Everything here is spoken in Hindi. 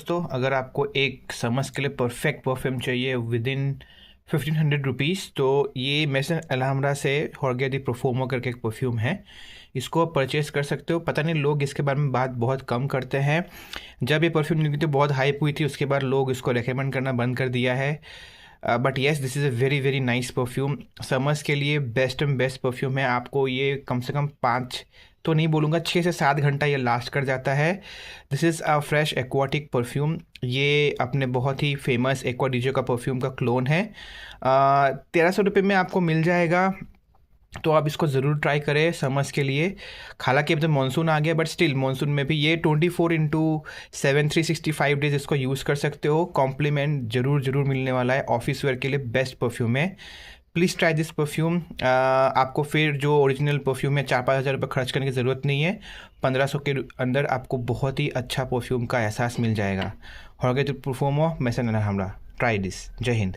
दोस्तों, अगर आपको एक समर्स के लिए परफेक्ट परफ्यूम चाहिए विद इन 1500 रुपीज़, तो ये मेसन अलहमरा से हॉर्गे दी प्रोफोमो करके एक परफ्यूम है। इसको आप परचेज़ कर सकते हो। पता नहीं लोग इसके बारे में बात बहुत कम करते हैं। जब ये परफ्यूम निकली थी बहुत हाइप हुई थी, उसके बाद लोग इसको रेकमेंड करना बंद कर दिया है। But yes, this is a very very nice perfume. Summers के लिए बेस्ट एंड बेस्ट परफ्यूम है। आपको ये कम से कम 5 तो नहीं बोलूँगा, 6 से 7 घंटा ये लास्ट कर जाता है। This is a fresh aquatic perfume. ये अपने बहुत ही फेमस एक्वा डीजे का परफ्यूम का क्लोन है। 1300 रुपये में आपको मिल जाएगा, तो आप इसको ज़रूर ट्राई करें समर्स के लिए। हालांकि अब तो मानसून आ गया, बट स्टिल मानसून में भी ये 24/7 365 डेज इसको यूज़ कर सकते हो। कॉम्प्लीमेंट ज़रूर ज़रूर मिलने वाला है। ऑफिस वेयर के लिए बेस्ट परफ्यूम है। Please try this perfume. आपको फिर जो ओरिजिनल परफ्यूम है 4-5 हज़ार रुपये खर्च करने की ज़रूरत नहीं है। 1500 के अंदर आपको बहुत ही अच्छा परफ्यूम का एहसास मिल जाएगा। हॉर्गे di Profumo Maison Alhambra. Try this. जय हिंद।